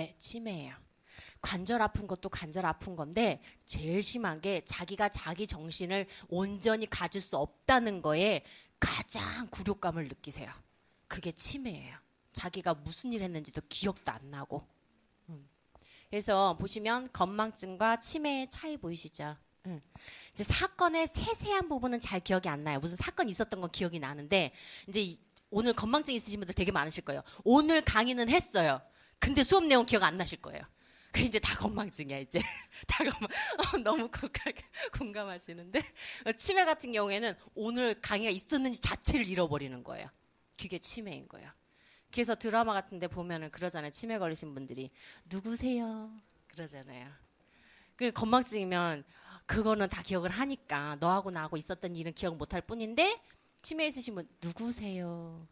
네, 치매예요. 관절 아픈 것도 관절 아픈 건데 제일 심한 게 자기가 자기 정신을 온전히 가질 수 없다는 거에 가장 굴욕감을 느끼세요. 그게 치매예요. 자기가 무슨 일 했는지도 기억도 안 나고. 그래서 보시면 건망증과 치매의 차이 보이시죠? 이제 사건의 세세한 부분은 잘 기억이 안 나요. 무슨 사건 있었던 건 기억이 나는데 이제 오늘 건망증 있으신 분들 되게 많으실 거예요. 오늘 강의는 했어요. 근데 수업 내용 기억 안 나실 거예요. 그 이제 다 건망증이야 이제. 다 너무 공감하시는데 치매 같은 경우에는 오늘 강의가 있었는지 자체를 잃어버리는 거예요. 그게 치매인 거예요. 그래서 드라마 같은데 보면은 그러잖아요. 치매 걸리신 분들이 누구세요? 그러잖아요. 그 건망증이면 그거는 다 기억을 하니까 너하고 나하고 있었던 일은 기억 못할 뿐인데 치매 있으신 분 누구세요?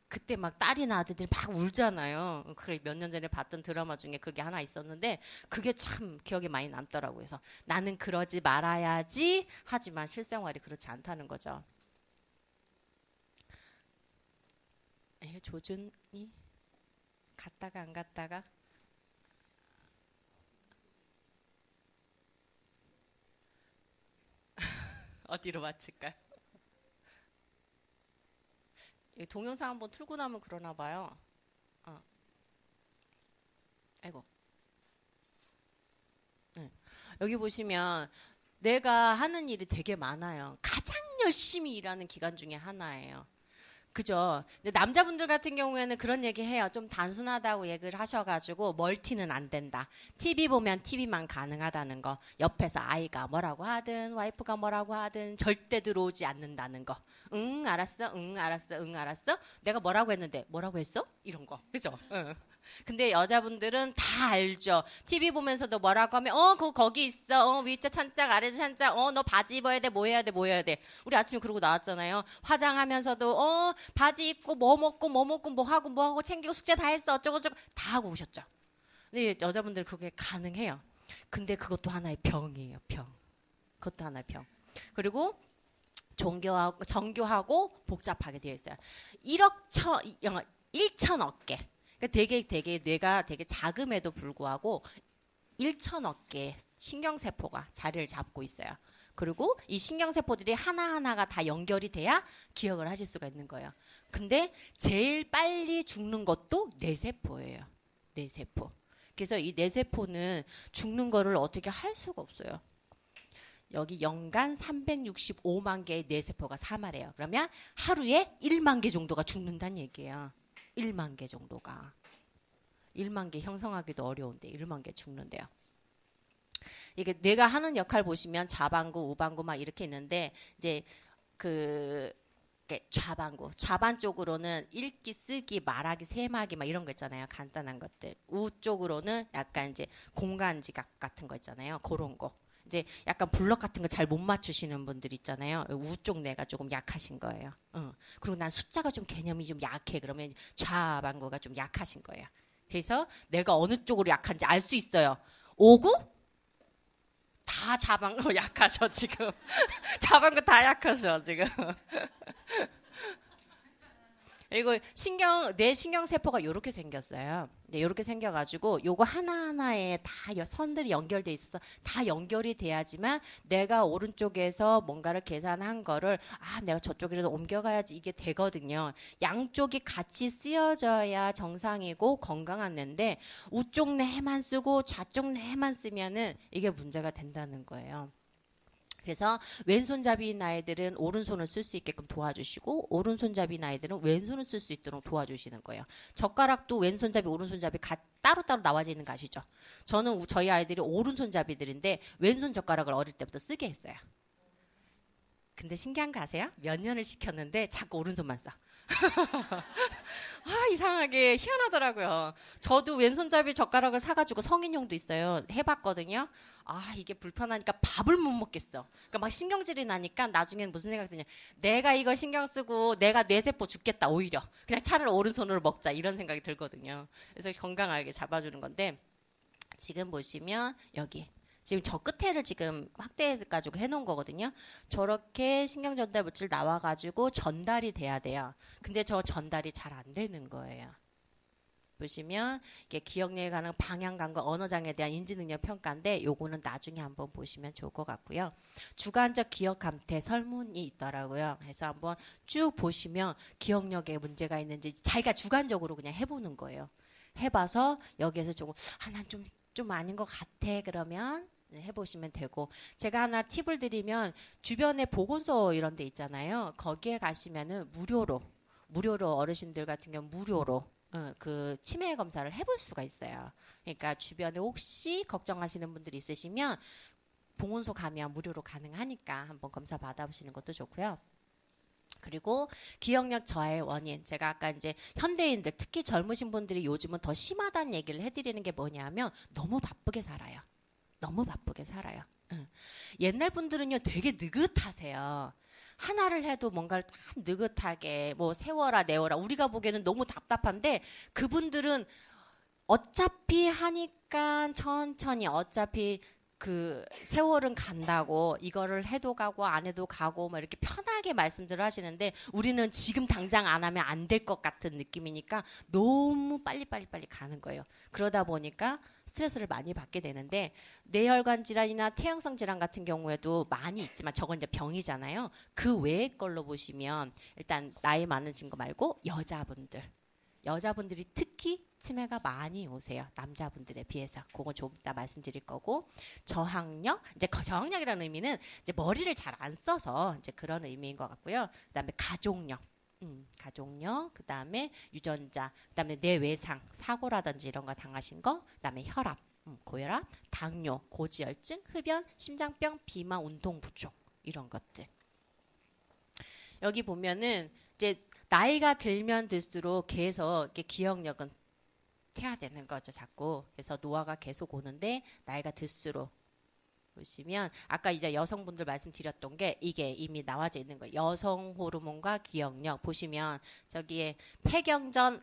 그때 막 딸이나 아들들이 막 울잖아요. 그래 몇 년 전에 봤던 드라마 중에 그게 하나 있었는데 그게 참 기억에 많이 남더라고요. 그래서 나는 그러지 말아야지 하지만 실생활이 그렇지 않다는 거죠. 조준이 갔다가 안 갔다가 어디로 맞출까요? 동영상 한번 틀고 나면 그러나 봐요. 아이고. 네. 여기 보시면 내가 하는 일이 되게 많아요. 가장 열심히 일하는 기간 중에 하나예요. 그죠? 근데 남자분들 같은 경우에는 그런 얘기 해요. 좀 단순하다고 얘기를 하셔가지고 멀티는 안 된다. TV 보면 TV만 가능하다는 거. 옆에서 아이가 뭐라고 하든 와이프가 뭐라고 하든 절대 들어오지 않는다는 거. 응 알았어 응 알았어 응 알았어. 내가 뭐라고 했는데 뭐라고 했어? 이런 거. 그죠? 응. 근데 여자분들은 다 알죠. TV 보면서도 뭐라고 하면 그거 거기 있어. 위자 찬장 아래자 찬장. 너 바지 입어야 돼. 뭐 해야 돼. 뭐 해야 돼. 우리 아침에 그러고 나왔잖아요. 화장하면서도 바지 입고 뭐 먹고 뭐 하고 챙기고 숙제 다 했어. 어쩌고 다 하고 오셨죠. 근데 여자분들 그게 가능해요. 근데 그것도 하나의 병이에요. 병. 그것도 하나의 병. 그리고 정교하고 복잡하게 되어 있어요. 1천억 개. 그러니까 되게 뇌가 되게 작음에도 불구하고 1천억 개 신경세포가 자리를 잡고 있어요. 그리고 이 신경세포들이 하나하나가 다 연결이 돼야 기억을 하실 수가 있는 거예요. 근데 제일 빨리 죽는 것도 뇌세포예요. 뇌세포. 그래서 이 뇌세포는 죽는 거를 어떻게 할 수가 없어요. 여기 연간 365만 개의 뇌세포가 사망해요. 그러면 하루에 1만 개 정도가 죽는다는 얘기예요. 1만 개 정도가. 1만 개 형성하기도 어려운데 1만 개 죽는데요. 이게 뇌가 하는 역할 보시면 좌반구, 우반구 막 이렇게 있는데 이제 좌반 쪽으로는 읽기, 쓰기, 말하기, 세마기 막 이런 거 있잖아요. 간단한 것들. 우 쪽으로는 약간 이제 공간지각 같은 거 있잖아요. 그런 거. 이제 약간 블럭 같은 거 잘 못 맞추시는 분들 있잖아요. 우쪽 뇌가 조금 약하신 거예요. 그리고 난 숫자가 좀 개념이 좀 약해. 그러면 좌반구가 좀 약하신 거예요. 그래서 내가 어느 쪽으로 약한지 알 수 있어요. 5구? 다 좌반구 약하셔 지금. 좌반구 다 약하셔 지금. 그리고 뇌 신경세포가 이렇게 생겼어요. 이렇게 생겨가지고 요거 하나하나에 다 선들이 연결돼 있어서 다 연결이 돼야지만 내가 오른쪽에서 뭔가를 계산한 거를 내가 저쪽으로 옮겨가야지 이게 되거든요. 양쪽이 같이 쓰여져야 정상이고 건강한 뇌인데 우쪽 뇌만 쓰고 좌쪽 뇌만 쓰면은 이게 문제가 된다는 거예요. 그래서 왼손잡이인 아이들은 오른손을 쓸 수 있게끔 도와주시고 오른손잡이인 아이들은 왼손을 쓸 수 있도록 도와주시는 거예요. 젓가락도 왼손잡이 오른손잡이 따로따로 나와져 있는 거 아시죠? 저는 저희 아이들이 오른손잡이들인데 왼손 젓가락을 어릴 때부터 쓰게 했어요. 근데 신기한 거 아세요? 몇 년을 시켰는데 자꾸 오른손만 써. 이상하게 희한하더라고요. 저도 왼손잡이 젓가락을 사가지고 성인용도 있어요. 해봤거든요. 이게 불편하니까 밥을 못 먹겠어. 그러니까 막 신경질이 나니까 나중에는 무슨 생각이 드냐. 내가 이거 신경 쓰고 내가 뇌세포 죽겠다 오히려. 그냥 차라리 오른손으로 먹자 이런 생각이 들거든요. 그래서 건강하게 잡아주는 건데 지금 보시면 여기. 지금 저 끝에를 지금 확대해가지고 해놓은 거거든요. 저렇게 신경전달 물질 나와가지고 전달이 돼야 돼요. 근데 저 전달이 잘 안 되는 거예요. 보시면 이게 기억력에 관한 방향감과 언어장애에 대한 인지능력 평가인데 요거는 나중에 한번 보시면 좋을 것 같고요. 주관적 기억 감퇴 설문이 있더라고요. 그래서 한번 쭉 보시면 기억력에 문제가 있는지 자기가 주관적으로 그냥 해보는 거예요. 해봐서 여기에서 조금 난좀 아닌 것 같아 그러면 해보시면 되고, 제가 하나 팁을 드리면 주변에 보건소 이런 데 있잖아요. 거기에 가시면은 무료로 어르신들 같은 경우 무료로 그 치매 검사를 해볼 수가 있어요. 그러니까 주변에 혹시 걱정하시는 분들이 있으시면 보건소 가면 무료로 가능하니까 한번 검사 받아보시는 것도 좋고요. 그리고 기억력 저하의 원인, 제가 아까 이제 현대인들 특히 젊으신 분들이 요즘은 더 심하다는 얘기를 해드리는 게 뭐냐면 너무 바쁘게 살아요. 옛날 분들은요 되게 느긋하세요. 하나를 해도 뭔가를 다 느긋하게 뭐 세워라 내워라, 우리가 보기에는 너무 답답한데 그분들은 어차피 하니까 천천히, 어차피 그 세월은 간다고 이거를 해도 가고 안 해도 가고 뭐 이렇게 편하게 말씀들을 하시는데 우리는 지금 당장 안 하면 안 될 것 같은 느낌이니까 너무 빨리 가는 거예요. 그러다 보니까 스트레스를 많이 받게 되는데 뇌혈관 질환이나 태형성 질환 같은 경우에도 많이 있지만 저건 이제 병이잖아요. 그 외의 걸로 보시면 일단 나이 많으신 거 말고 여자분들이 특히 치매가 많이 오세요. 남자분들에 비해서. 그거 좀 이따 말씀드릴 거고. 저항력, 이제 저항력이라는 의미는 이제 머리를 잘 안 써서 이제 그런 의미인 것 같고요. 그다음에 가족력, 그다음에 유전자, 그다음에 뇌외상, 사고라든지 이런 거 당하신 거, 그다음에 혈압, 고혈압, 당뇨, 고지혈증, 흡연, 심장병, 비만, 운동 부족 이런 것들. 여기 보면은 이제 나이가 들면 들수록 계속 이렇게 기억력은 해야 되는 거죠, 자꾸. 그래서 노화가 계속 오는데 나이가 들수록 보시면 아까 이제 여성분들 말씀드렸던 게 이게 이미 나와져 있는 거예요. 여성 호르몬과 기억력 보시면 저기에 폐경전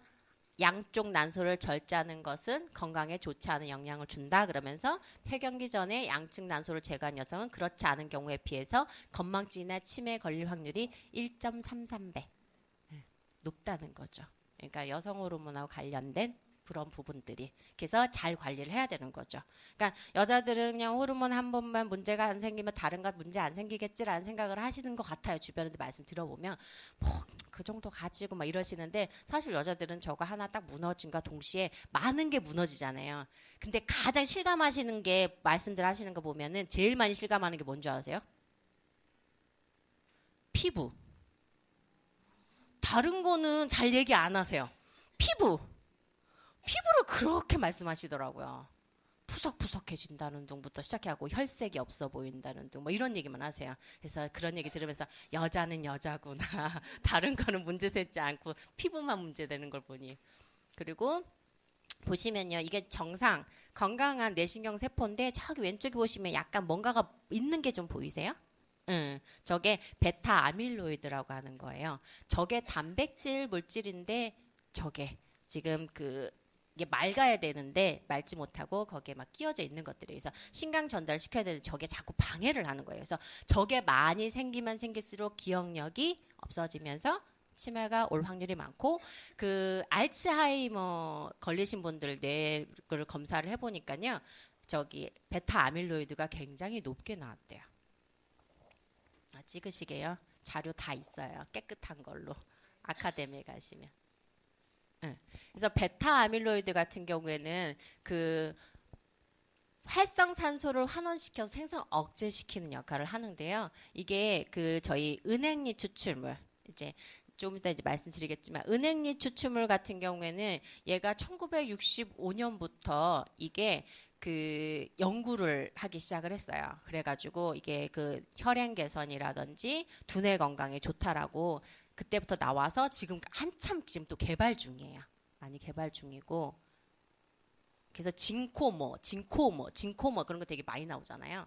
양쪽 난소를 절제하는 것은 건강에 좋지 않은 영향을 준다 그러면서 폐경기 전에 양측 난소를 제거한 여성은 그렇지 않은 경우에 비해서 건망증이나 치매에 걸릴 확률이 1.33배 높다는 거죠. 그러니까 여성 호르몬하고 관련된 그런 부분들이. 그래서 잘 관리를 해야 되는 거죠. 그러니까 여자들은 그냥 호르몬 한 번만 문제가 안 생기면 다른 것 문제 안 생기겠지라는 생각을 하시는 것 같아요. 주변에도 말씀 들어보면 뭐 그 정도 가지고 막 이러시는데 사실 여자들은 저거 하나 딱 무너진과 동시에 많은 게 무너지잖아요. 근데 가장 실감하시는 게 말씀들 하시는 거 보면은 제일 많이 실감하는 게 뭔지 아세요? 피부. 다른 거는 잘 얘기 안 하세요. 피부를 그렇게 말씀하시더라고요. 푸석푸석해진다는 둥부터 시작하고 혈색이 없어 보인다는 둥 뭐 이런 얘기만 하세요. 그래서 그런 얘기 들으면서 여자는 여자구나. 다른 거는 문제 되지 않고 피부만 문제되는 걸 보니. 그리고 보시면요. 이게 정상 건강한 뇌신경 세포인데 저기 왼쪽에 보시면 약간 뭔가가 있는 게 좀 보이세요? 저게 베타 아밀로이드라고 하는 거예요. 저게 단백질 물질인데 저게 지금 이게 맑아야 되는데 맑지 못하고 거기에 막 끼어져 있는 것들이 그래서 신경 전달 시켜야 되는데 저게 자꾸 방해를 하는 거예요. 그래서 저게 많이 생기면 생길수록 기억력이 없어지면서 치매가 올 확률이 많고 그 알츠하이머 걸리신 분들 뇌를 검사를 해보니까요. 저기 베타 아밀로이드가 굉장히 높게 나왔대요. 찍으시게요. 자료 다 있어요. 깨끗한 걸로. 아카데미에 가시면. 그래서 베타 아밀로이드 같은 경우에는 그 활성산소를 환원시켜서 생성 억제시키는 역할을 하는데요. 이게 그 저희 은행잎 추출물 이제 좀 이따 이제 말씀드리겠지만 은행잎 추출물 같은 경우에는 얘가 1965년부터 이게 그 연구를 하기 시작을 했어요. 그래가지고 이게 그 혈행 개선이라든지 두뇌 건강에 좋다라고 그때부터 나와서 지금 한참 지금 또 개발 중이에요. 많이 개발 중이고 그래서 진코모 그런 거 되게 많이 나오잖아요.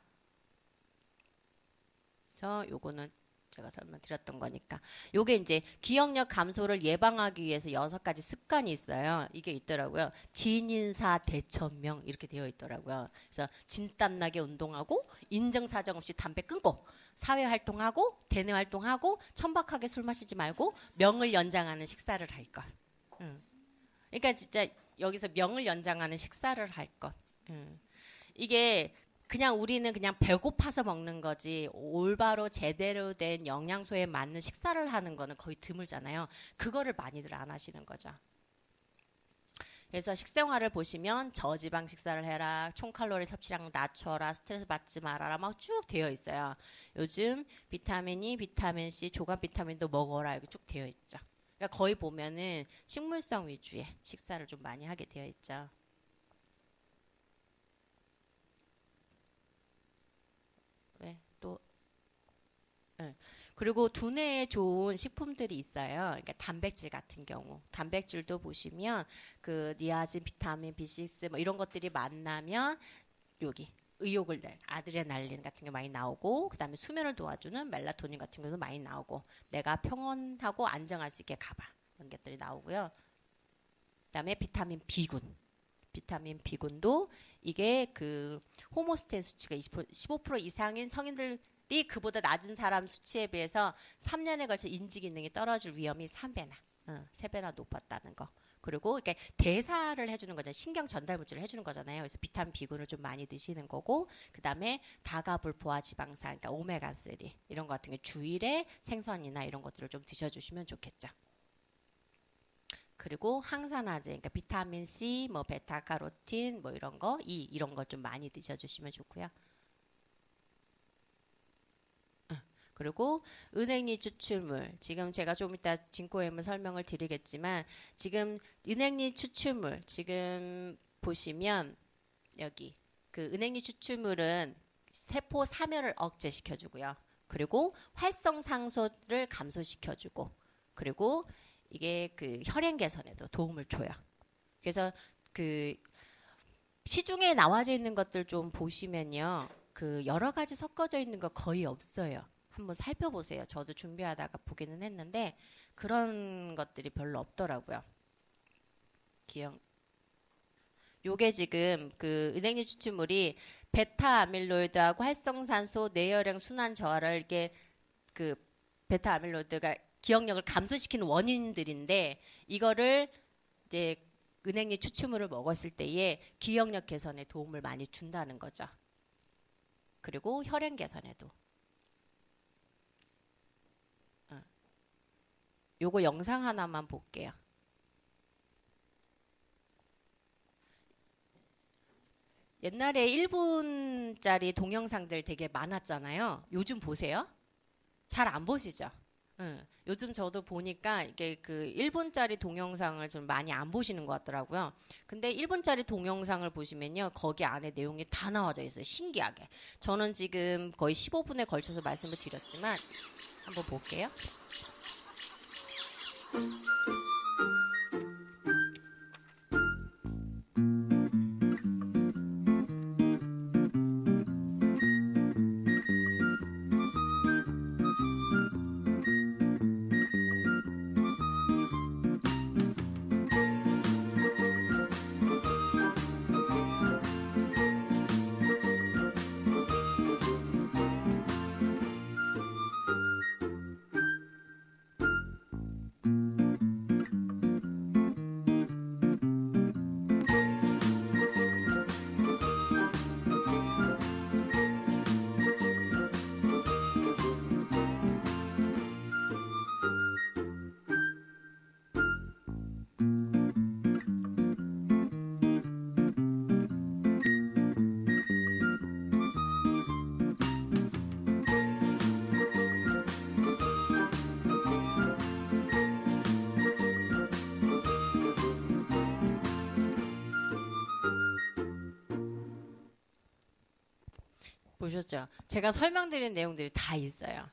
그래서 요거는 제가 설명드렸던 거니까 요게 이제 기억력 감소를 예방하기 위해서 6가지 습관이 있어요. 이게 있더라고요. 진인사 대천명 이렇게 되어 있더라고요. 그래서 진땀나게 운동하고 인정사정 없이 담배 끊고 사회활동하고 대내활동하고 천박하게 술 마시지 말고 명을 연장하는 식사를 할 것. 그러니까 진짜 여기서 명을 연장하는 식사를 할 것. 이게 그냥 우리는 그냥 배고파서 먹는 거지 올바로 제대로 된 영양소에 맞는 식사를 하는 거는 거의 드물잖아요. 그거를 많이들 안 하시는 거죠. 그래서 식생활을 보시면 저지방 식사를 해라, 총칼로리 섭취량 낮춰라, 스트레스 받지 말아라 막 쭉 되어 있어요. 요즘 비타민 E, 비타민 C, 조각 비타민도 먹어라 이렇게 쭉 되어 있죠. 그러니까 거의 보면은 식물성 위주의 식사를 좀 많이 하게 되어 있죠. 왜? 또 네. 그리고 두뇌에 좋은 식품들이 있어요. 그러니까 단백질 같은 경우. 단백질도 보시면 그 니아진, 비타민 B6 뭐 이런 것들이 만나면 여기 의욕을 낼 아드레날린 같은 게 많이 나오고 그다음에 수면을 도와주는 멜라토닌 같은 것도 많이 나오고 내가 평온하고 안정할 수 있게 가봐. 이런 것들이 나오고요. 그다음에 비타민 B군. 비타민 B군도 이게 그 호모스테인 수치가 15% 이상인 성인들 이 그보다 낮은 사람 수치에 비해서 3년에 걸쳐 인지 기능이 떨어질 위험이 3배나, 3배나 높았다는 거. 그리고 이렇게 대사를 해주는 거잖아요. 신경 전달 물질을 해주는 거잖아요. 그래서 비타민 B군을 좀 많이 드시는 거고, 그 다음에 다가불포화 지방산, 그러니까 오메가3 이런 거 같은 게 주일에 생선이나 이런 것들을 좀 드셔주시면 좋겠죠. 그리고 항산화제, 그러니까 비타민 C, 뭐 베타카로틴, 뭐 이런 거, 이런 거 좀 많이 드셔주시면 좋고요. 그리고 은행잎 추출물. 지금 제가 좀 이따 진코엠을 설명을 드리겠지만 지금 은행잎 추출물 지금 보시면 여기 그 은행잎 추출물은 세포 사멸을 억제시켜주고요. 그리고 활성상소를 감소시켜주고 그리고 이게 그 혈행 개선에도 도움을 줘요. 그래서 그 시중에 나와져 있는 것들 좀 보시면요. 그 여러 가지 섞어져 있는 거 거의 없어요. 한번 살펴보세요. 저도 준비하다가 보기는 했는데 그런 것들이 별로 없더라고요. 요게 지금 그 은행잎 추출물이 베타 아밀로이드하고 활성산소, 뇌혈행 순환 저하를 이게 그 베타 아밀로이드가 기억력을 감소시키는 원인들인데 이거를 이제 은행잎 추출물을 먹었을 때에 기억력 개선에 도움을 많이 준다는 거죠. 그리고 혈행 개선에도. 요거 영상 하나만 볼게요. 옛날에 1분짜리 동영상들 되게 많았잖아요. 요즘 보세요? 잘 안 보시죠? 요즘 저도 보니까 이게 그 1분짜리 동영상을 좀 많이 안 보시는 것 같더라고요. 근데 1분짜리 동영상을 보시면요. 거기 안에 내용이 다 나와져 있어요. 신기하게. 저는 지금 거의 15분에 걸쳐서 말씀을 드렸지만 한번 볼게요. 보셨죠? 제가 설명드린 내용들이 다 있어요.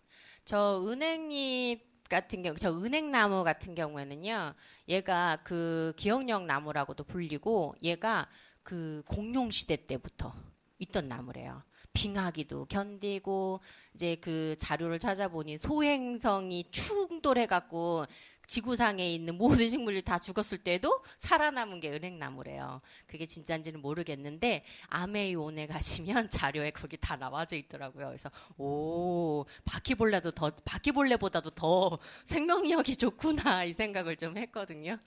저 은행잎 같은 경우, 저 은행나무 같은 경우에는요, 얘가 그 기억력 나무라고도 불리고, 얘가 그 공룡시대 때부터 있던 나무래요. 빙하기도 견디고, 이제 그 자료를 찾아보니 소행성이 충돌해갖고 지구상에 있는 모든 식물이 다 죽었을 때도 살아남은 게 은행나무래요. 그게 진짜인지는 모르겠는데 아메이온에 가시면 자료에 거기 다 나와져 있더라고요. 그래서 오, 바퀴벌레보다도 더 생명력이 좋구나 이 생각을 좀 했거든요.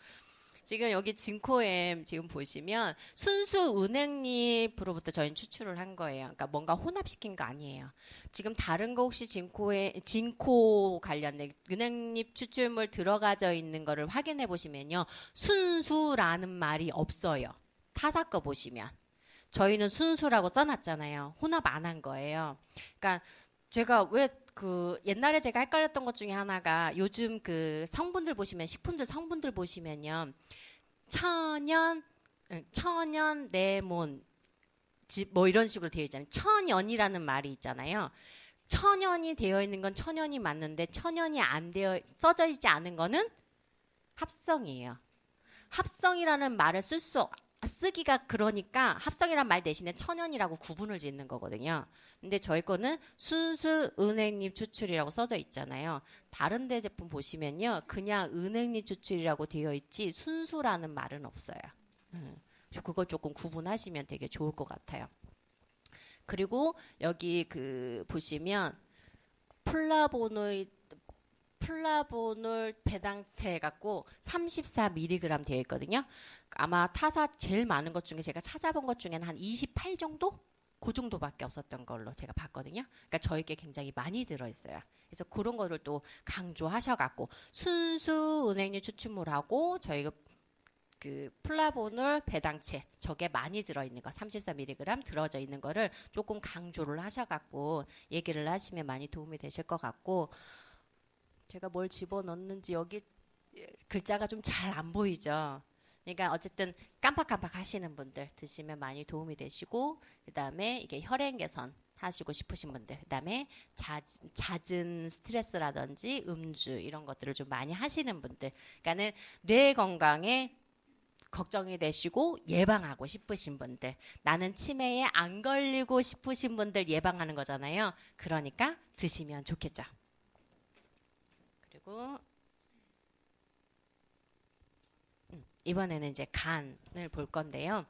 지금 여기 진코엠 지금 보시면 순수 은행잎으로부터 저희는 추출을 한 거예요. 그러니까 뭔가 혼합시킨 거 아니에요. 지금 다른 거 혹시 진코 관련된 은행잎 추출물 들어가져 있는 거를 확인해 보시면요. 순수라는 말이 없어요. 타사 거 보시면. 저희는 순수라고 써놨잖아요. 혼합 안 한 거예요. 그러니까 제가 왜 옛날에 제가 헷갈렸던 것 중에 하나가 요즘 그 성분들 보시면 식품들 성분들 보시면요. 천연 레몬 뭐 이런 식으로 되어 있잖아요. 천연이라는 말이 있잖아요. 천연이 되어 있는 건 천연이 맞는데 천연이 안 되어 써져 있지 않은 거는 합성이에요. 합성이라는 말을 쓰기가 그러니까 합성이란 말 대신에 천연이라고 구분을 짓는 거거든요. 근데 저희 거는 순수 은행잎 추출이라고 써져 있잖아요. 다른 데 제품 보시면요. 그냥 은행잎 추출이라고 되어 있지 순수라는 말은 없어요. 그걸 조금 구분하시면 되게 좋을 것 같아요. 그리고 여기 보시면 플라보노일 배당체 갖고 34mg 되어 있거든요. 아마 타사 제일 많은 것 중에 제가 찾아본 것 중에는 한 28 정도? 그 정도밖에 없었던 걸로 제가 봤거든요. 그러니까 저에게 굉장히 많이 들어있어요. 그래서 그런 거를 또 강조하셔갖고 순수 은행류 추출물하고 저희가 플라보놀 배당체 저게 많이 들어있는 거 34mg 들어져 있는 거를 조금 강조를 하셔갖고 얘기를 하시면 많이 도움이 되실 것 같고 제가 뭘 집어넣는지 여기 글자가 좀 잘 안 보이죠. 그러니까 어쨌든 깜빡깜빡 하시는 분들 드시면 많이 도움이 되시고 그 다음에 이게 혈행 개선 하시고 싶으신 분들 그 다음에 잦은 스트레스라든지 음주 이런 것들을 좀 많이 하시는 분들 그러니까는 뇌 건강에 걱정이 되시고 예방하고 싶으신 분들 나는 치매에 안 걸리고 싶으신 분들 예방하는 거잖아요. 그러니까 드시면 좋겠죠. 그리고 이번에는 이제 간을 볼 건데요.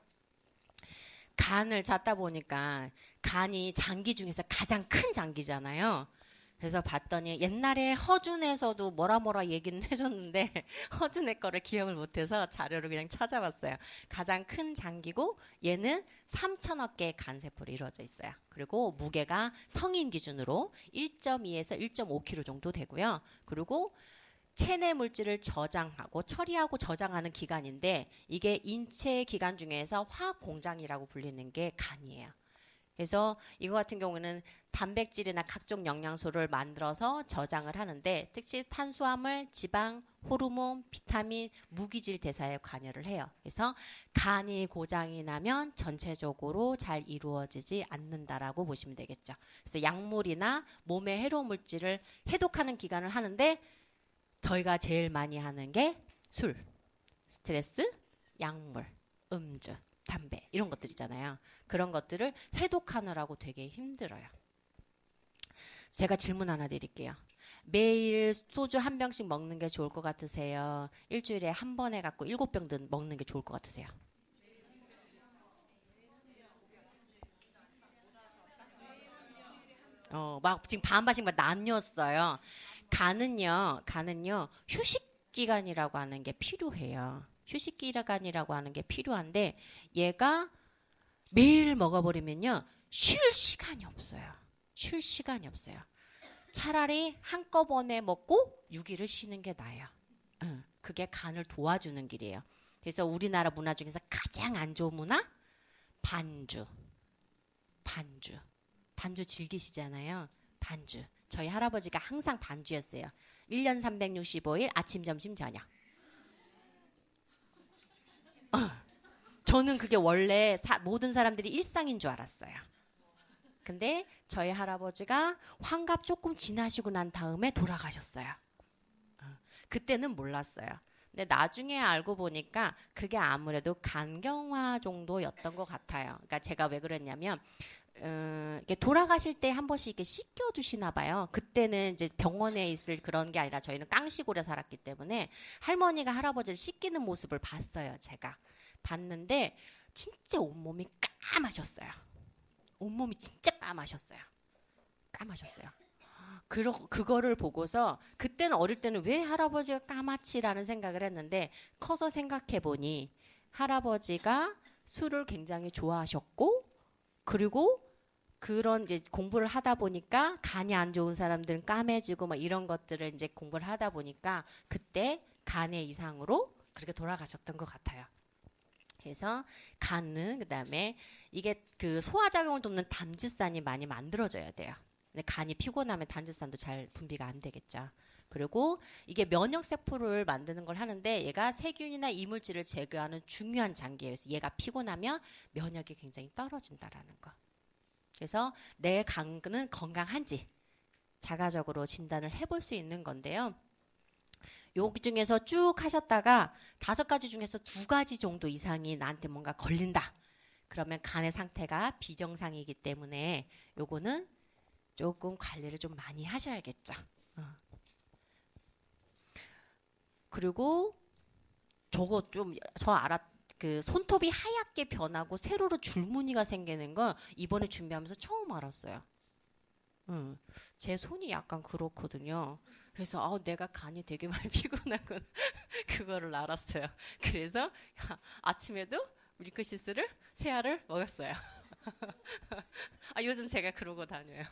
간을 찾다 보니까 간이 장기 중에서 가장 큰 장기잖아요. 그래서 봤더니 옛날에 허준에서도 뭐라 얘기는 해줬는데 허준의 거를 기억을 못해서 자료를 그냥 찾아봤어요. 가장 큰 장기고 얘는 3천억 개의 간세포로 이루어져 있어요. 그리고 무게가 성인 기준으로 1.2에서 1.5kg 정도 되고요. 그리고 체내 물질을 저장하고 처리하고 저장하는 기관인데 이게 인체 기관 중에서 화학 공장이라고 불리는 게 간이에요. 그래서 이거 같은 경우는 단백질이나 각종 영양소를 만들어서 저장을 하는데 특히 탄수화물, 지방, 호르몬, 비타민, 무기질 대사에 관여를 해요. 그래서 간이 고장이 나면 전체적으로 잘 이루어지지 않는다라고 보시면 되겠죠. 그래서 약물이나 몸에 해로운 물질을 해독하는 기관을 하는데 저희가 제일 많이 하는 게 술, 스트레스, 약물, 음주, 담배 이런 것들이잖아요. 그런 것들을 해독하느라고 되게 힘들어요. 제가 질문 하나 드릴게요. 매일 소주 한 병씩 먹는 게 좋을 것 같으세요? 일주일에 한 번에 갖고 7병 먹는 게 좋을 것 같으세요? 막 지금 반반씩 막 나뉘었어요. 간은요, 휴식 기간이라고 하는 게 필요해요. 휴식 기간이라고 하는 게 필요한데 얘가 매일 먹어버리면요, 쉴 시간이 없어요. 쉴 시간이 없어요. 차라리 한꺼번에 먹고 6일을 쉬는 게 나아요. 그게 간을 도와주는 길이에요. 그래서 우리나라 문화 중에서 가장 안 좋은 문화? 반주 즐기시잖아요. 반주. 저희 할아버지가 항상 반주였어요. 1년 365일 아침, 점심, 저녁. 저는 그게 원래 모든 사람들이 일상인 줄 알았어요. 근데 저희 할아버지가 환갑 조금 지나시고 난 다음에 돌아가셨어요. 그때는 몰랐어요. 근데 나중에 알고 보니까 그게 아무래도 간경화 정도였던 것 같아요. 그러니까 제가 왜 그랬냐면 이게 돌아가실 때 한 번씩 이렇게 씻겨주시나 봐요. 그때는 이제 병원에 있을 그런 게 아니라 저희는 깡시골에 살았기 때문에 할머니가 할아버지를 씻기는 모습을 봤어요. 제가 봤는데 진짜 온몸이 까마셨어요. 온몸이 진짜 까마셨어요. 그거를 보고서 그때는 어릴 때는 왜 할아버지가 까맣지라는 생각을 했는데 커서 생각해 보니 할아버지가 술을 굉장히 좋아하셨고 그리고 그런 이제 공부를 하다 보니까 간이 안 좋은 사람들은 까매지고 막 이런 것들을 이제 공부를 하다 보니까 그때 간의 이상으로 그렇게 돌아가셨던 것 같아요. 그래서 간은 그다음에 이게 그 소화작용을 돕는 담즙산이 많이 만들어져야 돼요. 근데 간이 피곤하면 담즙산도 잘 분비가 안 되겠죠. 그리고 이게 면역세포를 만드는 걸 하는데 얘가 세균이나 이물질을 제거하는 중요한 장기예요. 그래서 얘가 피곤하면 면역이 굉장히 떨어진다라는 거. 그래서 내 간은 건강한지 자가적으로 진단을 해볼 수 있는 건데요. 요 중에서 쭉 하셨다가 5가지 중에서 2가지 정도 이상이 나한테 뭔가 걸린다. 그러면 간의 상태가 비정상이기 때문에 요거는 조금 관리를 좀 많이 하셔야겠죠. 그리고 저거 좀 그 손톱이 하얗게 변하고 세로로 줄무늬가 생기는 건 이번에 준비하면서 처음 알았어요. 제 손이 약간 그렇거든요. 그래서 내가 간이 되게 많이 피곤하군 그거를 알았어요. 그래서 아침에도 밀크시스를 3알을 먹였어요. 요즘 제가 그러고 다녀요.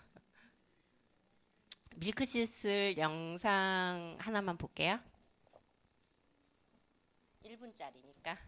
밀크시스 영상 하나만 볼게요. 1분짜리니까.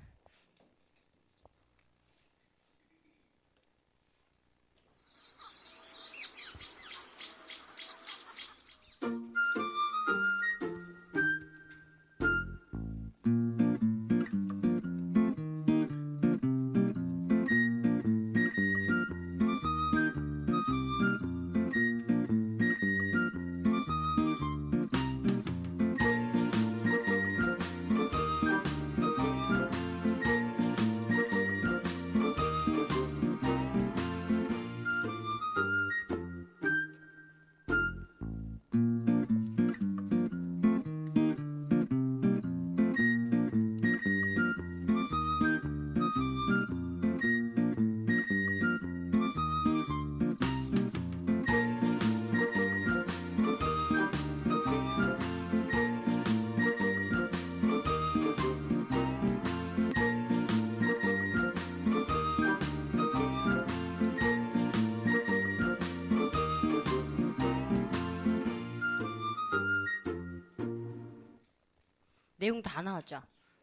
내용 다 나왔죠.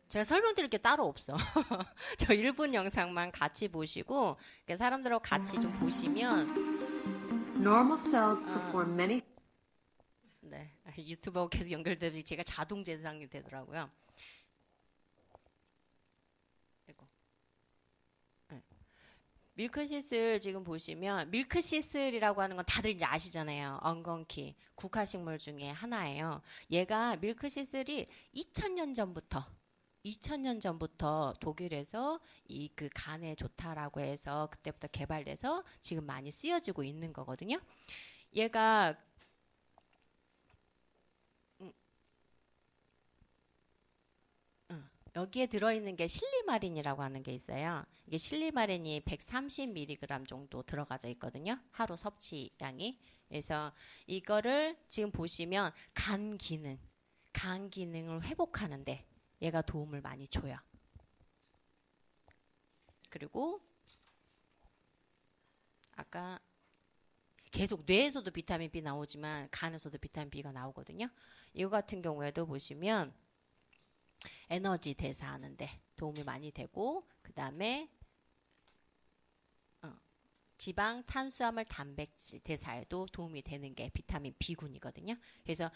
제가 설명드릴 게 따로 없어. 저 1분 영상만 같이 보시고 사람들하고 같이 좀 보시면 Normal cells perform many. 네, 유튜브하고 계속 연결되면 제가 자동 재생이 되더라고요. 밀크시슬 지금 보시면 밀크시슬이라고 하는 건 다들 이제 아시잖아요. 엉겅퀴 국화식물 중에 하나예요. 얘가 밀크시슬이 2000년 전부터 독일에서 이 그 간에 좋다라고 해서 그때부터 개발돼서 지금 많이 쓰여지고 있는 거거든요. 얘가 여기에 들어있는 게 실리마린이라고 하는 게 있어요. 이게 실리마린이 130mg 정도 들어가져 있거든요. 하루 섭취량이. 그래서 이거를 지금 보시면 간 기능을 회복하는데 얘가 도움을 많이 줘요. 그리고 아까 계속 뇌에서도 비타민 B 나오지만 간에서도 비타민 B가 나오거든요. 이거 같은 경우에도 보시면 에너지 대사하는데 도움이 많이 되고 그 다음에 지방, 탄수화물, 단백질 대사에도 도움이 되는 게 비타민 B군이거든요. 그래서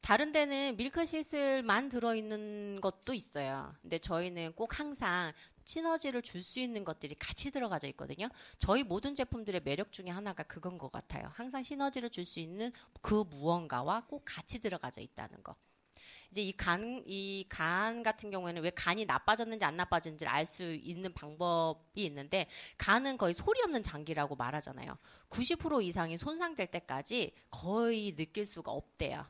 다른 데는 밀크시슬만 들어있는 것도 있어요. 근데 저희는 꼭 항상 시너지를 줄 수 있는 것들이 같이 들어가져 있거든요. 저희 모든 제품들의 매력 중에 하나가 그건 것 같아요. 항상 시너지를 줄 수 있는 그 무언가와 꼭 같이 들어가져 있다는 거. 이제 이 간 같은 경우에는 왜 간이 나빠졌는지 안 나빠졌는지를 알 수 있는 방법이 있는데 간은 거의 소리 없는 장기라고 말하잖아요. 90% 이상이 손상될 때까지 거의 느낄 수가 없대요.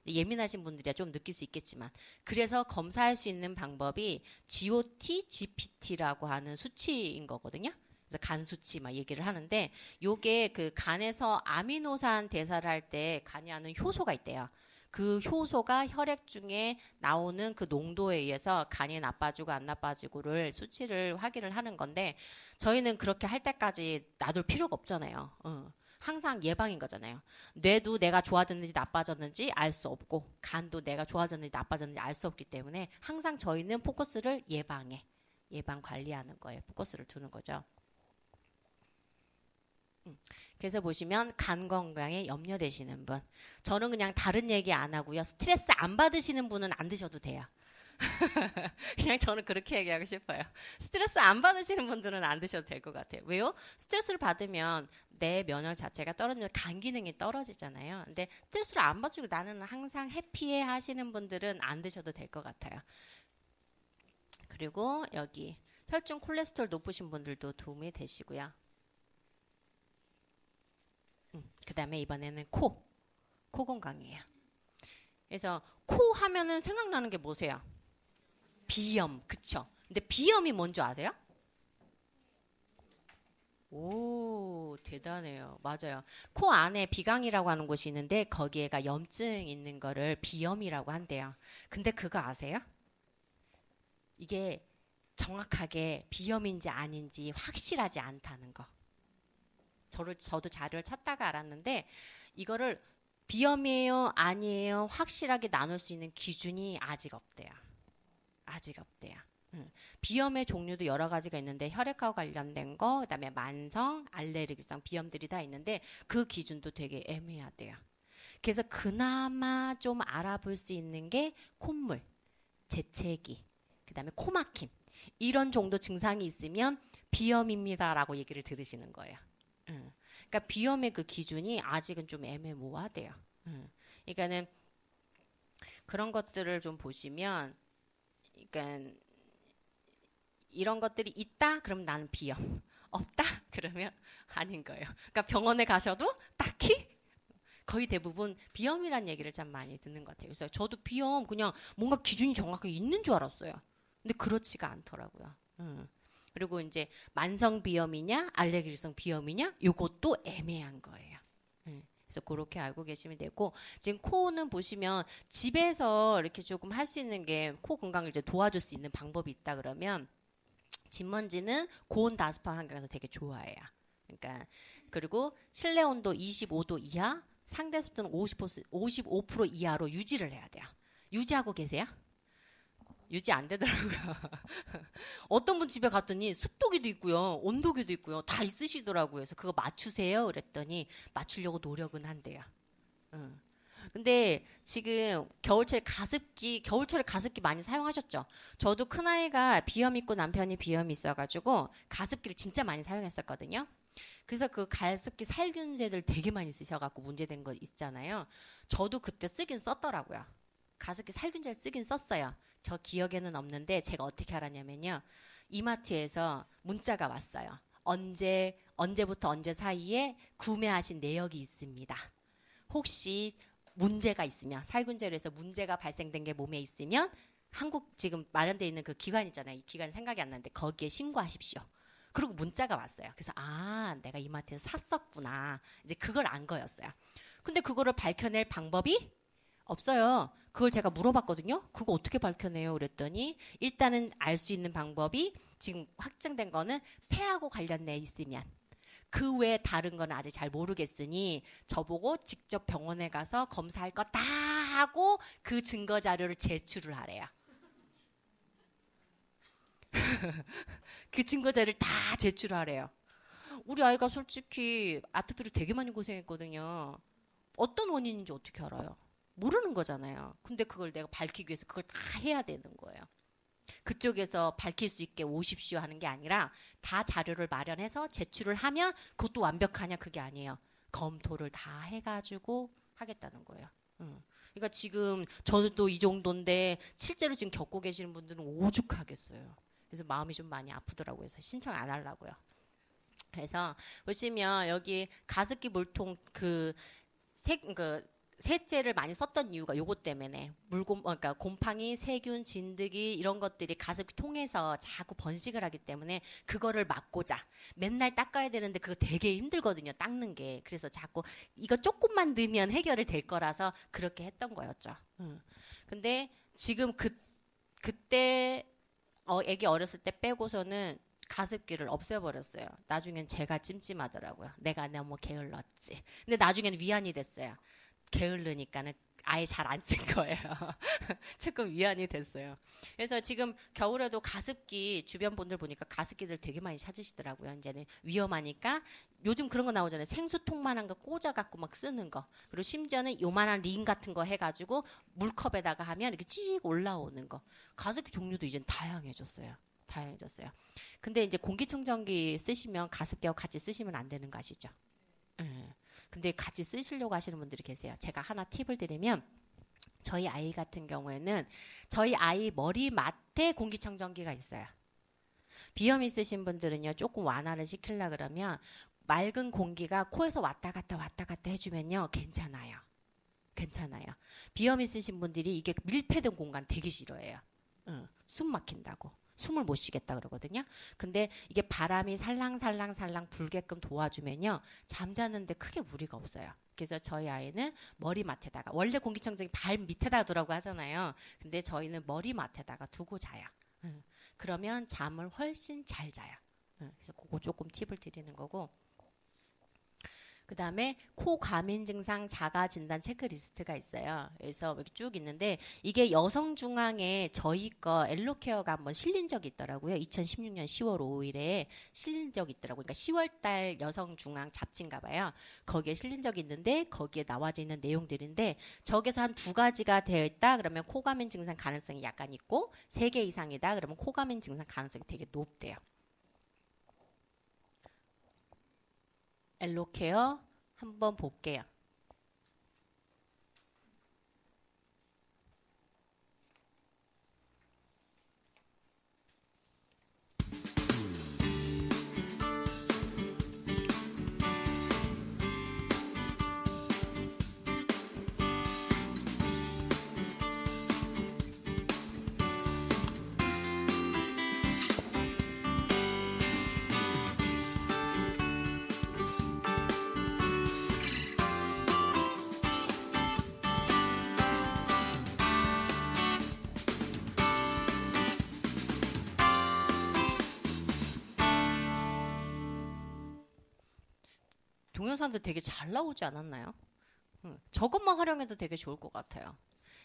예민하신 분들이야 좀 느낄 수 있겠지만 그래서 검사할 수 있는 방법이 GOT, GPT라고 하는 수치인 거거든요. 그래서 간 수치 막 얘기를 하는데 요게 그 간에서 아미노산 대사를 할 때 간이 하는 효소가 있대요. 그 효소가 혈액 중에 나오는 그 농도에 의해서 간이 나빠지고 안 나빠지고를 수치를 확인을 하는 건데 저희는 그렇게 할 때까지 놔둘 필요가 없잖아요. 항상 예방인 거잖아요. 뇌도 내가 좋아졌는지 나빠졌는지 알 수 없고 간도 내가 좋아졌는지 나빠졌는지 알 수 없기 때문에 항상 저희는 포커스를 예방 관리하는 거에 포커스를 두는 거죠. 그래서 보시면 간 건강에 염려되시는 분, 저는 그냥 다른 얘기 안 하고요. 스트레스 안 받으시는 분은 안 드셔도 돼요. 그냥 저는 그렇게 얘기하고 싶어요. 스트레스 안 받으시는 분들은 안 드셔도 될 것 같아요. 왜요? 스트레스를 받으면 내 면역 자체가 떨어지면 간 기능이 떨어지잖아요. 근데 스트레스를 안 받고 나는 항상 해피해 하시는 분들은 안 드셔도 될 것 같아요. 그리고 여기 혈중 콜레스테롤 높으신 분들도 도움이 되시고요. 그 다음에 이번에는 코 건강이에요. 그래서 코 하면은 생각나는 게 뭐세요? 비염, 그쵸? 근데 비염이 뭔지 아세요? 오, 대단해요. 맞아요. 코 안에 비강이라고 하는 곳이 있는데 거기에가 염증 있는 거를 비염이라고 한대요. 근데 그거 아세요? 이게 정확하게 비염인지 아닌지 확실하지 않다는 거. 저도 자료를 찾다가 알았는데 이거를 비염이에요, 아니에요, 확실하게 나눌 수 있는 기준이 아직 없대요. 비염의 종류도 여러 가지가 있는데 혈액하고 관련된 거, 그다음에 만성, 알레르기성 비염들이 다 있는데 그 기준도 되게 애매하대요. 그래서 그나마 좀 알아볼 수 있는 게 콧물, 재채기, 그다음에 코막힘 이런 정도 증상이 있으면 비염입니다라고 얘기를 들으시는 거예요. 그러니까 비염의 그 기준이 아직은 좀 애매모호하대요. 그러니까는 그런 것들을 좀 보시면, 그러니까 이런 것들이 있다, 그럼 나는 비염. 없다, 그러면 아닌 거예요. 그러니까 병원에 가셔도 딱히 거의 대부분 비염이란 얘기를 참 많이 듣는 것 같아요. 그래서 저도 비염 그냥 뭔가 기준이 정확하게 있는 줄 알았어요. 근데 그렇지가 않더라고요. 그리고 이제 만성 비염이냐 알레르기성 비염이냐 요것도 애매한 거예요. 그래서 그렇게 알고 계시면 되고, 지금 코는 보시면 집에서 이렇게 조금 할 수 있는 게 코 건강을 이제 도와줄 수 있는 방법이 있다 그러면 진먼지는 고온 다습한 환경에서 되게 좋아해요. 그러니까 그리고 실내 온도 25도 이하, 상대 습도는 55% 이하로 유지를 해야 돼요. 유지하고 계세요? 유지 안 되더라고요. 어떤 분 집에 갔더니 습도기도 있고요, 온도기도 있고요, 다 있으시더라고요. 그래서 그거 맞추세요 그랬더니 맞추려고 노력은 한대요. 근데 지금 겨울철에 가습기 많이 사용하셨죠? 저도 큰아이가 비염 있고 남편이 비염이 있어가지고 가습기를 진짜 많이 사용했었거든요. 그래서 그 가습기 살균제들 되게 많이 쓰셔갖고 문제된 거 있잖아요. 저도 그때 쓰긴 썼더라고요. 가습기 살균제를 쓰긴 썼어요. 저 기억에는 없는데 제가 어떻게 알았냐면요. 이마트에서 문자가 왔어요. 언제부터 언제 사이에 구매하신 내역이 있습니다. 혹시 문제가 있으면, 살균제로 해서 문제가 발생된 게 몸에 있으면 한국 지금 마련되어 있는 그 기관 있잖아요. 이 기관 생각이 안 나는데 거기에 신고하십시오. 그리고 문자가 왔어요. 그래서 내가 이마트에서 샀었구나. 이제 그걸 안 거였어요. 근데 그거를 밝혀낼 방법이 없어요. 그걸 제가 물어봤거든요. 그거 어떻게 밝혀내요? 그랬더니 일단은 알 수 있는 방법이 지금 확정된 거는 폐하고 관련돼 있으면, 그 외에 다른 건 아직 잘 모르겠으니 저보고 직접 병원에 가서 검사할 거 다 하고 그 증거 자료를 제출을 하래요. 그 증거 자료를 다 제출하래요. 우리 아이가 솔직히 아토피로 되게 많이 고생했거든요. 어떤 원인인지 어떻게 알아요? 모르는 거잖아요. 근데 그걸 내가 밝히기 위해서 그걸 다 해야 되는 거예요. 그쪽에서 밝힐 수 있게 오십시오 하는 게 아니라 다 자료를 마련해서 제출을 하면 그것도 완벽하냐, 그게 아니에요. 검토를 다 해가지고 하겠다는 거예요. 그러니까 지금 저도 이 정도인데 실제로 지금 겪고 계시는 분들은 오죽하겠어요. 그래서 마음이 좀 많이 아프더라고요. 그래서 신청 안 하려고요. 그래서 보시면 여기 가습기 물통 그 세제를 많이 썼던 이유가 요것 때문에 그러니까 곰팡이, 세균, 진드기 이런 것들이 가습기 통해서 자꾸 번식을 하기 때문에 그거를 막고자 맨날 닦아야 되는데 그거 되게 힘들거든요. 닦는 게. 그래서 자꾸 이거 조금만 넣으면 해결이 될 거라서 그렇게 했던 거였죠. 근데 지금 그때 애기 어렸을 때 빼고서는 가습기를 없애버렸어요. 나중엔 제가 찜찜하더라고요. 내가 너무 게을렀지. 근데 나중에는 위안이 됐어요. 게을르니까는 아예 잘 안 쓴 거예요. 조금 위안이 됐어요. 그래서 지금 겨울에도 가습기 주변 분들 보니까 가습기들 되게 많이 찾으시더라고요. 이제는 위험하니까 요즘 그런 거 나오잖아요. 생수통만한 거 꽂아갖고 막 쓰는 거. 그리고 심지어는 요만한 링 같은 거 해가지고 물컵에다가 하면 이렇게 찌익 올라오는 거. 가습기 종류도 이젠 다양해졌어요. 근데 이제 공기청정기 쓰시면 가습기하고 같이 쓰시면 안 되는 거 아시죠? 근데 같이 쓰시려고 하시는 분들이 계세요. 제가 하나 팁을 드리면 저희 아이 같은 경우에는 저희 아이 머리맡에 공기청정기가 있어요. 비염 있으신 분들은요. 조금 완화를 시키려고 그러면 맑은 공기가 코에서 왔다 갔다 해주면요. 괜찮아요. 비염 있으신 분들이 이게 밀폐된 공간 되게 싫어해요. 숨 막힌다고. 숨을 못 쉬겠다 그러거든요. 근데 이게 바람이 살랑살랑 불게끔 도와주면요. 잠자는데 크게 무리가 없어요. 그래서 저희 아이는 머리맡에다가 원래 공기청정기 발 밑에다 두라고 하잖아요. 근데 저희는 머리맡에다가 두고 자요. 그러면 잠을 훨씬 잘 자요. 그래서 그거 조금 팁을 드리는 거고. 그 다음에 코 과민 증상 자가 진단 체크리스트가 있어요. 그래서 이렇게 쭉 있는데 이게 여성중앙에 저희 거 엘로케어가 한번 실린 적이 있더라고요. 2016년 10월 5일에 실린 적이 있더라고요. 그러니까 10월달 여성중앙 잡지인가 봐요. 거기에 실린 적이 있는데 거기에 나와져 있는 내용들인데 저기서 한 2가지가 되어 있다 그러면 코 과민 증상 가능성이 약간 있고 3개 이상이다 그러면 코 과민 증상 가능성이 되게 높대요. 엘로케어 한번 볼게요. 동영상도 되게 잘 나오지 않았나요? 저것만 활용해도 되게 좋을 것 같아요.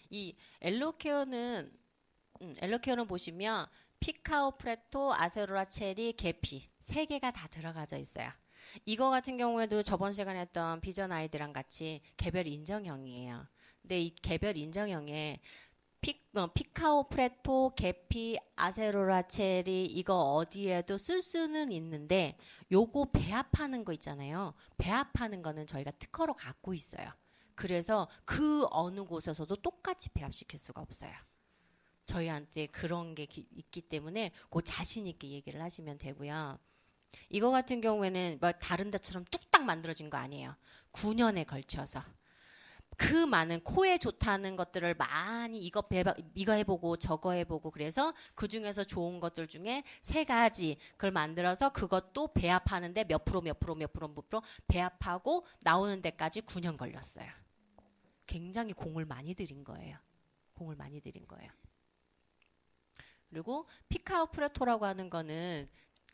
이 엘로케어는 보시면 피카오 프레토, 아세로라 체리, 계피 3개가 다 들어가져 있어요. 이거 같은 경우에도 저번 시간에 했던 비전 아이들랑 같이 개별 인정형이에요. 근데 이 개별 인정형에 피카오 프레토, 계피, 아세로라 체리 이거 어디에도 쓸 수는 있는데 요거 배합하는 거 있잖아요. 배합하는 거는 저희가 특허로 갖고 있어요. 그래서 그 어느 곳에서도 똑같이 배합시킬 수가 없어요. 저희한테 그런 게 있기 때문에 그 자신 있게 얘기를 하시면 되고요. 이거 같은 경우에는 뭐 다른 데처럼 뚝딱 만들어진 거 아니에요. 9년에 걸쳐서. 그 많은 코에 좋다는 것들을 많이 이거 해보고 저거 해보고 그래서 그 중에서 좋은 것들 중에 3가지 그걸 만들어서 그것도 배합하는데 몇 프로 배합하고 나오는 데까지 9년 걸렸어요. 굉장히 공을 많이 들인 거예요. 그리고 피카오 프레토라고 하는 거는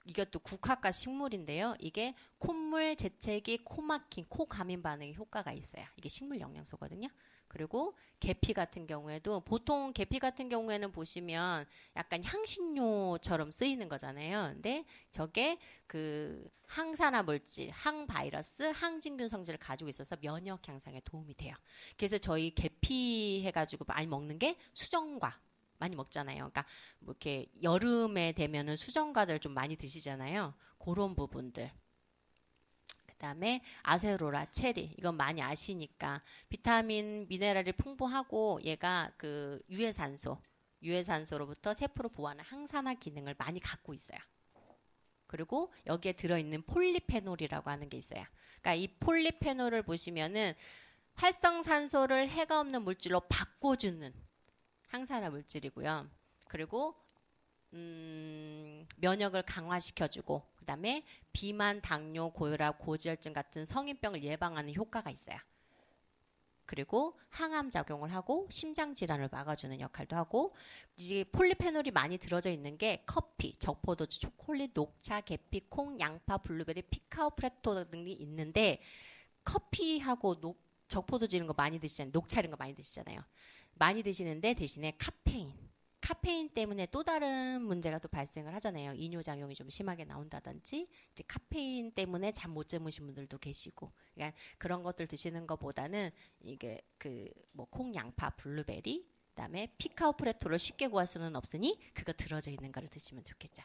이것도 국화과 식물인데요. 이게 콧물, 재채기, 코막힘, 코 감인 반응에 효과가 있어요. 이게 식물 영양소거든요. 그리고 계피 같은 경우에도 보통 계피 같은 경우에는 보시면 약간 향신료처럼 쓰이는 거잖아요. 근데 저게 그 항산화 물질, 항바이러스, 항진균 성질을 가지고 있어서 면역 향상에 도움이 돼요. 그래서 저희 계피 해가지고 많이 먹는 게 수정과 많이 먹잖아요. 그러니까 뭐 이렇게 여름에 되면은 수정과들 좀 많이 드시잖아요. 그런 부분들. 그다음에 아세로라 체리 이건 많이 아시니까 비타민 미네랄이 풍부하고 얘가 그 유해산소로부터 세포를 보호하는 항산화 기능을 많이 갖고 있어요. 그리고 여기에 들어있는 폴리페놀이라고 하는 게 있어요. 그러니까 이 폴리페놀을 보시면은 활성산소를 해가 없는 물질로 바꿔주는 항산화 물질이고요. 그리고 면역을 강화시켜주고 그 다음에 비만, 당뇨, 고혈압, 고지혈증 같은 성인병을 예방하는 효과가 있어요. 그리고 항암 작용을 하고 심장 질환을 막아주는 역할도 하고 이제 폴리페놀이 많이 들어져 있는 게 커피, 적포도주, 초콜릿, 녹차, 계피, 콩, 양파, 블루베리, 피카오프레토 등이 있는데 커피하고 적포도주 이런 거 많이 드시잖아요. 녹차 이런 거 많이 드시잖아요. 많이 드시는데 대신에 카페인 때문에 또 다른 문제가 또 발생을 하잖아요. 이뇨작용이 좀 심하게 나온다든지 이제 카페인 때문에 잠 못 주무신 분들도 계시고 그러니까 그런 것들 드시는 것보다는 이게 뭐 콩, 양파, 블루베리 그다음에 피카오프레토를 쉽게 구할 수는 없으니 그거 들어져 있는 거를 드시면 좋겠죠.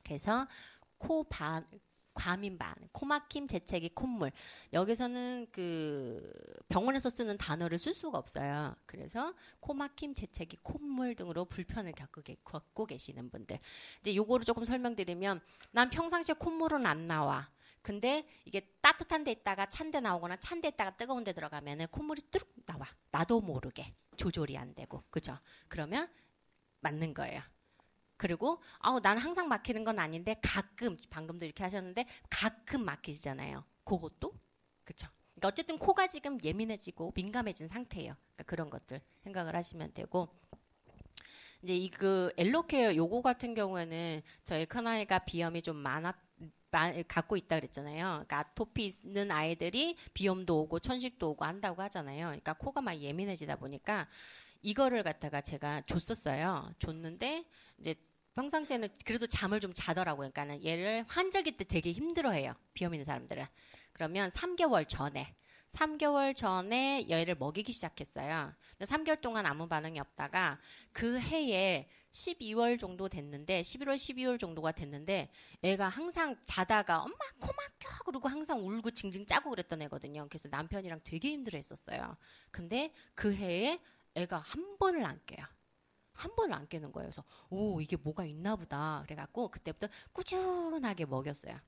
그래서 과민반, 코막힘, 재채기, 콧물. 여기서는 병원에서 쓰는 단어를 쓸 수가 없어요. 그래서 코막힘, 재채기, 콧물 등으로 불편을 겪고 계시는 분들. 이제 요거를 조금 설명드리면 난 평상시에 콧물은 안 나와. 근데 이게 따뜻한 데 있다가 찬 데 나오거나 찬 데 있다가 뜨거운 데 들어가면은 콧물이 뚜룩 나와. 나도 모르게. 조절이 안 되고. 그죠? 그러면 맞는 거예요. 그리고 나는 항상 막히는 건 아닌데 가끔 방금도 이렇게 하셨는데 가끔 막히잖아요. 그것도 그렇죠. 그러니까 어쨌든 코가 지금 예민해지고 민감해진 상태예요. 그러니까 그런 것들 생각을 하시면 되고 이제 엘로케어 요거 같은 경우에는 저희 큰아이가 비염이 좀 갖고 있다 그랬잖아요. 그러니까 아토피 있는 아이들이 비염도 오고 천식도 오고 한다고 하잖아요. 그러니까 코가 막 예민해지다 보니까 이거를 갖다가 제가 줬는데 이제 평상시에는 그래도 잠을 좀 자더라고요. 그러니까는 얘를 환절기 때 되게 힘들어해요. 비염 있는 사람들은. 그러면 3개월 전에 얘를 먹이기 시작했어요. 3개월 동안 아무 반응이 없다가 그 해에 12월 정도 됐는데 11월 12월 정도가 됐는데 애가 항상 자다가 엄마 코 막혀 그러고 항상 울고 징징 짜고 그랬던 애거든요. 그래서 남편이랑 되게 힘들어했었어요. 근데 그 해에 애가 한 번을 안 깨요. 한 번을 안 깨는 거예요. 그래서 이게 뭐가 있나 보다. 그래갖고 그때부터 꾸준하게 먹였어요.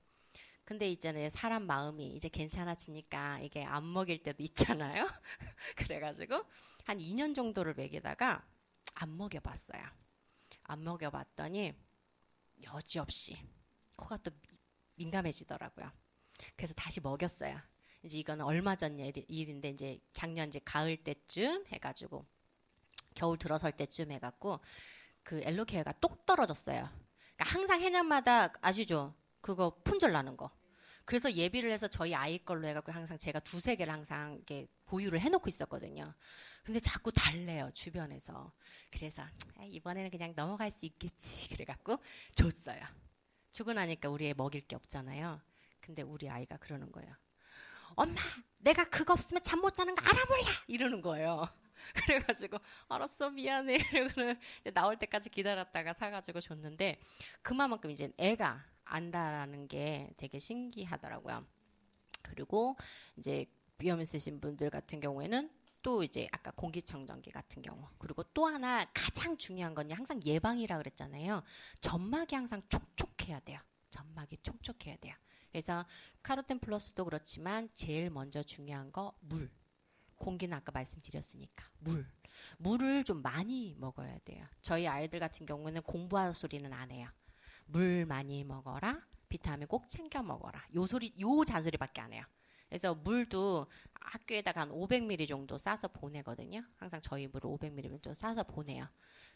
근데 있잖아요. 사람 마음이 이제 괜찮아지니까 이게 안 먹일 때도 있잖아요. 그래가지고 한 2년 정도를 먹이다가 안 먹여봤어요. 안 먹여봤더니 여지없이 코가 또 민감해지더라고요. 그래서 다시 먹였어요. 이제 이거는 얼마 전 일인데 이제 작년 이제 가을 때쯤 해가지고 겨울 들어설 때쯤 해갖고 엘로케어가 똑 떨어졌어요. 그러니까 항상 해년마다 아시죠? 그거 품절 나는 거. 그래서 예비를 해서 저희 아이 걸로 해갖고 항상 제가 2-3개를 항상 이렇게 보유를 해놓고 있었거든요. 근데 자꾸 달래요 주변에서. 그래서 이번에는 그냥 넘어갈 수 있겠지. 그래갖고 줬어요. 주고 나니까 우리 애 먹일 게 없잖아요. 근데 우리 아이가 그러는 거예요. 엄마, 내가 그거 없으면 잠 못 자는 거 알아 몰라 이러는 거예요. 그래가지고 알았어 미안해. 그러고는 나올 때까지 기다렸다가 사가지고 줬는데 그만큼 이제 애가 안다라는 게 되게 신기하더라고요. 그리고 이제 비염 있으신 분들 같은 경우에는 또 이제 아까 공기청정기 같은 경우 그리고 또 하나 가장 중요한 건 항상 예방이라 그랬잖아요. 점막이 항상 촉촉해야 돼요. 점막이 촉촉해야 돼요. 그래서 카로텐 플러스도 그렇지만 제일 먼저 중요한 거 물. 공기는 아까 말씀드렸으니까 물을 좀 많이 먹어야 돼요. 저희 아이들 같은 경우는 공부하는 소리는 안 해요. 물 많이 먹어라. 비타민 꼭 챙겨 먹어라. 요 잔소리밖에 안 해요. 그래서 물도 학교에다가 한 500ml 정도 싸서 보내거든요. 항상 저희 물을 500ml 정도 싸서 보내요.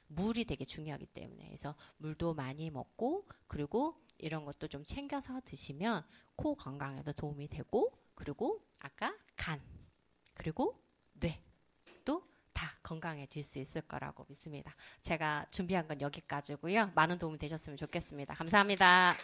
물이 되게 중요하기 때문에. 그래서 물도 많이 먹고 그리고 이런 것도 좀 챙겨서 드시면 코 건강에도 도움이 되고 그리고 아까 간 그리고 뇌도 다 건강해질 수 있을 거라고 믿습니다. 제가 준비한 건 여기까지고요. 많은 도움이 되셨으면 좋겠습니다. 감사합니다.